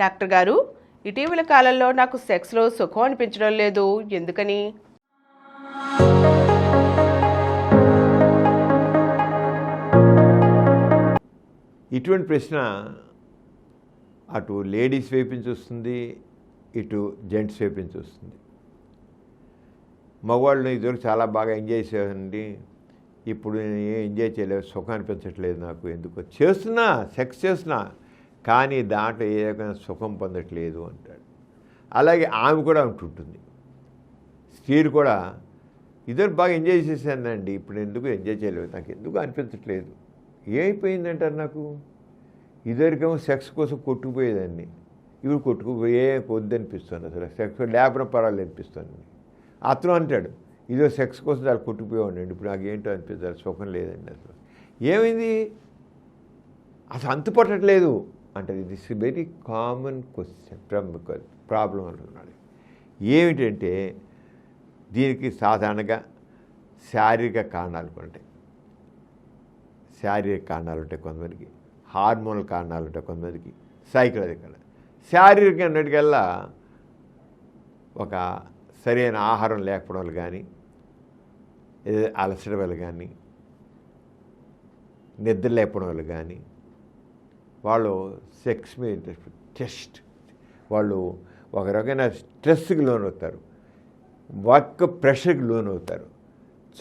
Doctor గారు, ఇటీవల కాలంలో నాకు సెక్స్లో సుఖం అనిపించడం లేదు, ఎందుకని? ఇటువంటి ప్రశ్న అటు లేడీస్ వైపు నుంచి వస్తుంది, ఇటు జెంట్స్ వైపు నుంచి వస్తుంది. మగవాళ్ళు ఇదివరకు చాలా బాగా ఎంజాయ్ చేయండి, ఇప్పుడు నేను ఏం ఎంజాయ్ చేయలేదు, సుఖం అనిపించట్లేదు, నాకు ఎందుకో చేస్తున్నా, సెక్స్ చేస్తున్నా, కానీ దాంట్లో ఏ రకమైన సుఖం పొందట్లేదు అంటాడు. అలాగే ఆమె కూడా ఉంటుంటుంది, స్త్రీలు కూడా ఇద్దరు బాగా ఎంజాయ్ చేశానండి, ఇప్పుడు ఎందుకు ఎంజాయ్ చేయలేదు, నాకు ఎందుకు అనిపించట్లేదు, ఏమైపోయిందంటారు. నాకు ఇద్దరికేమో సెక్స్ కోసం కొట్టుకుపోయేదాన్ని, ఇప్పుడు కొట్టుకుపోయే వద్దనిపిస్తుంది, అసలు సెక్స్ లేకపోయినా పర్వాలేదు అనిపిస్తుంది. అతను అంటాడు, ఇదో సెక్స్ కోసం చాలా కొట్టుకుపోయాడండి, ఇప్పుడు నాకు ఏంటో అనిపిస్తుంది, సుఖం లేదండి, అసలు ఏమైంది, అసలు అంతుపట్టట్లేదు అంటే. This is very common question problem అంటున్నాడు. ఏమిటంటే దీనికి సాధారణంగా శారీరక కారణాలు ఉంటాయి. శారీరక కారణాలు ఉంటాయి కొంతమందికి, హార్మోనల్ కారణాలు ఉంటాయి కొంతమందికి, సైకలాజికల్. శారీరక అన్నిటికల్లా ఒక సరైన ఆహారం లేకపోవడం వల్ల కానీ, అలసట వల్ల కానీ, నిద్ర లేకపోవడం వల్ల కానీ, వాళ్ళు సెక్స్ మీద టెస్ట్, వాళ్ళు ఒక రకమైన స్ట్రెస్కి లోనవుతారు, వర్క్ ప్రెషర్కి లోనవుతారు,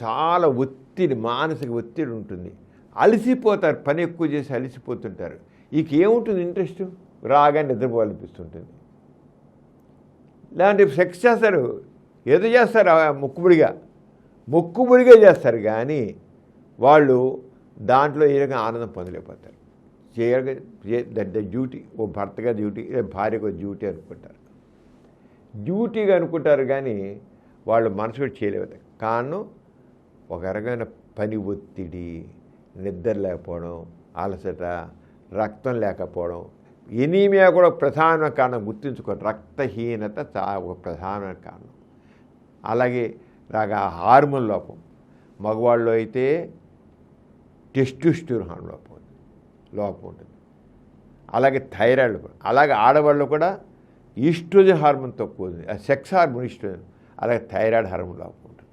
చాలా ఒత్తిడి, మానసిక ఒత్తిడి ఉంటుంది, అలసిపోతారు, పని ఎక్కువ చేసి అలసిపోతుంటారు. ఏముంటుంది ఇంట్రెస్ట్, రాగా నిద్రపోవాలనిపిస్తుంటుంది. ఇలాంటి సెక్స్ చేస్తారు, ఏదో చేస్తారు, మొక్కుబడిగా చేస్తారు, కానీ వాళ్ళు దాంట్లో ఏ రకంగా ఆనందం పొందలేకపోతారు. దట్ ద డ్యూటీ, ఓ భర్తగా డ్యూటీ, భార్యకు డ్యూటీ అనుకుంటారు, డ్యూటీగా అనుకుంటారు, కానీ వాళ్ళు మనసు కూడా చేయలేకపోతారు. కారణం ఒక రకమైన పని ఒత్తిడి, నిద్ర లేకపోవడం, అలసట, రక్తం లేకపోవడం, ఎనీమియా కూడా ప్రధాన కారణం. గుర్తుంచుకోండి, రక్తహీనత ఒక ప్రధాన కారణం. అలాగే హార్మోన్ లోపం, మగవాళ్ళు అయితే టెస్టోస్టెరాన్ లోపం ఉంటుంది, అలాగే థైరాయిడ్, అలాగే ఆడవాళ్ళు కూడా ఈస్ట్రోజన్ హార్మోన్ తక్కువ ఉంది, సెక్స్ హార్మోన్ ఈస్ట్రోజన్, అలాగే థైరాయిడ్ హార్మోన్ లోపం ఉంటుంది.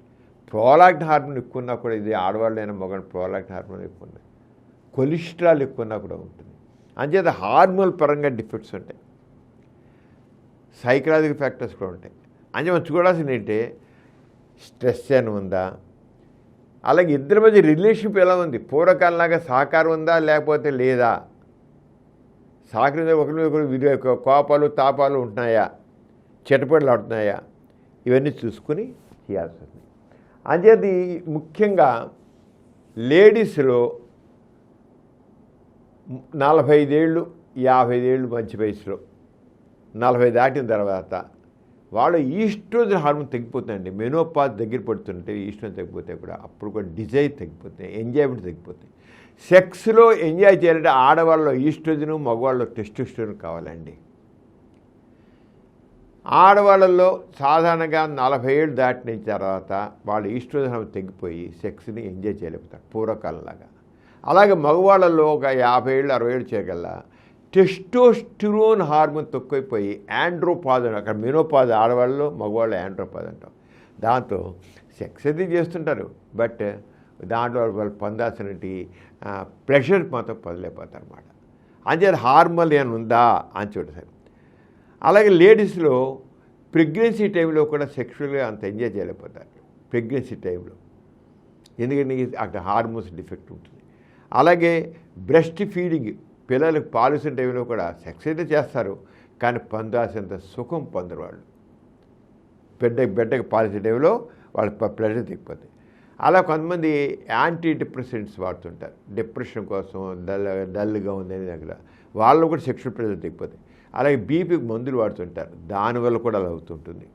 ప్రోలాక్టిన్ హార్మోన్ ఎక్కువ ఉన్నా కూడా, ఇది ఆడవాళ్ళైనా మగవాళ్ళు ప్రోలాక్టిన్ హార్మోన్ ఎక్కువ ఉన్నాయి, కొలెస్ట్రాల్ ఎక్కువ ఉన్నా కూడా ఉంటుంది. అంచేత హార్మోన్ పరంగా డిఫెక్ట్స్ ఉంటాయి, సైకలాజికల్ ఫ్యాక్టర్స్ కూడా ఉంటాయి. అంటే మనం చూడాల్సింది ఏంటంటే స్ట్రెస్ అని ఉందా, అలాగే ఇద్దరి మధ్య రిలేషన్షిప్ ఎలా ఉంది, పూర్వకాలంలాగా సహకారం ఉందా లేకపోతే లేదా, సహకారం ఒకరు కోపాలు తాపాలు ఉంటున్నాయా, చెటపట్లు ఆడుతున్నాయా, ఇవన్నీ చూసుకుని చేయాల్సి ఉంది. అంచేది ముఖ్యంగా లేడీస్లో 45 ఏళ్ళు 50 ఏళ్ళు మంచి వయసులో, 40 దాటిన తర్వాత వాళ్ళు ఈస్ట్రోజన్ హార్మోన్ తగ్గిపోతుందండి. మెనోపాజ్ దగ్గర పడుతుంటే ఈస్ట్రోజన్ తగ్గిపోతే కూడా అప్పుడు కూడా డిజైర్ తగ్గిపోతాయి, ఎంజాయ్మెంట్ తగ్గిపోతాయి. సెక్స్లో ఎంజాయ్ చేయాలంటే ఆడవాళ్ళలో ఈస్ట్రోజను, మగవాళ్ళలో టెస్టోస్టెరాన్ కావాలండి. ఆడవాళ్ళల్లో సాధారణంగా 40 ఏళ్ళు దాటిన తర్వాత వాళ్ళు ఈస్ట్రోజన్ హార్మోన్ తగ్గిపోయి సెక్స్ని ఎంజాయ్ చేయలేకపోతారు పూర్వకాలంలాగా. అలాగే మగవాళ్ళలో ఒక 50 ఏళ్ళు 60 ఏళ్ళు చేయగల టెస్టోస్టెరాన్ హార్మోన్ తక్కువైపోయి యాండ్రోపాజ్ అని, అక్కడ మెనోపాజ్ ఆడవాళ్ళలో, మగవాళ్ళు యాండ్రోపాజ్ అంటాం. దాంతో సెక్స్ అది చేస్తుంటారు, బట్ దాంట్లో వాళ్ళు పొందాల్సినటువంటి ప్రెషర్ మాత్రం పొందలేకపోతారు అన్నమాట. అంచేది హార్మోన్ ఏమైనా ఉందా అని చూడసారి. అలాగే లేడీస్లో ప్రెగ్నెన్సీ టైంలో కూడా సెక్షువల్గా అంత ఎంజాయ్ చేయలేకపోతారు ప్రెగ్నెన్సీ టైంలో, ఎందుకంటే అక్కడ హార్మోన్స్ డిఫెక్ట్ ఉంటుంది. అలాగే బ్రెస్ట్ ఫీడింగ్, పిల్లలకు పాలిసిన టైంలో కూడా సెక్స్ అయితే చేస్తారు, కానీ పొందాల్సినంత సుఖం పొందరు వాళ్ళు. బిడ్డకి పాలిసిన టైంలో వాళ్ళ ప్రెషర్ తగ్గిపోతాయి. అలా కొంతమంది యాంటీ డిప్రెసెంట్స్ వాడుతుంటారు, డిప్రెషన్ కోసం, డల్గా ఉందని దగ్గర, వాళ్ళు కూడా సెక్షువల్ ప్రెషర్ తగ్గిపోతాయి. అలాగే బీపీకి మందులు వాడుతుంటారు, దానివల్ల కూడా అలా అవుతుంటుంది.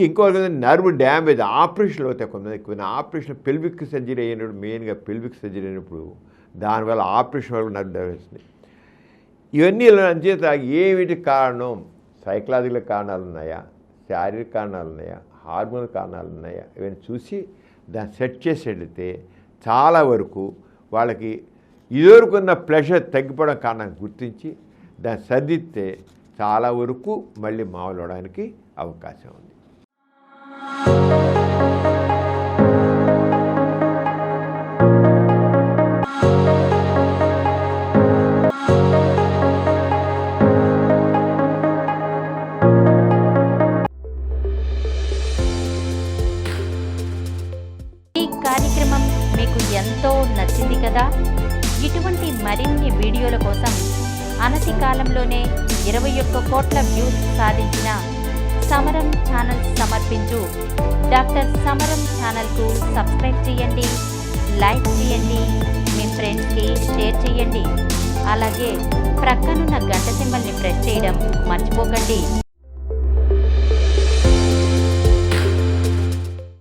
ఇంకో నర్వ్ డ్యామేజ్, ఆపరేషన్లు అవుతాయి కొంతమంది ఎక్కువ. ఆపరేషన్ పెల్విక్ సర్జరీ అయినప్పుడు, మెయిన్గా పెల్విక్ సర్జరీ అయినప్పుడు దానివల్ల ఆపరేషన్ వల్ల నర్వ్ డ్యామేజ్ వస్తుంది. ఇవన్నీ అంచేత ఏమిటి కారణం, సైకలాజికల్ కారణాలు ఉన్నాయా, శారీరక కారణాలు ఉన్నాయా, హార్మోన్ కారణాలు ఉన్నాయా, ఇవన్నీ చూసి దాన్ని సెట్ చేసేటైతే చాలా వరకు వాళ్ళకి ఇదివరకున్న ప్రెషర్ తగ్గిపోవడం కారణాన్ని గుర్తించి దాన్ని సర్దిస్తే చాలా వరకు మళ్ళీ మామూలు అవడానికి అవకాశం ఉంది. ఈ కార్యక్రమం మీకు ఎంతో నచ్చింది కదా. ఇటువంటి మరిన్ని వీడియోల కోసం అనతి కాలంలోనే 21 కోట్ల వ్యూస్ సాధించిన సమరం ఛానల్ సమర్పించు డాక్టర్ సమరం ఛానల్కు సబ్స్క్రైబ్ చేయండి, లైక్ చేయండి, మీ ఫ్రెండ్స్కి షేర్ చేయండి. అలాగే ప్రక్కనున్న గంట సింబల్ని ప్రెస్ చేయడం మర్చిపోకండి.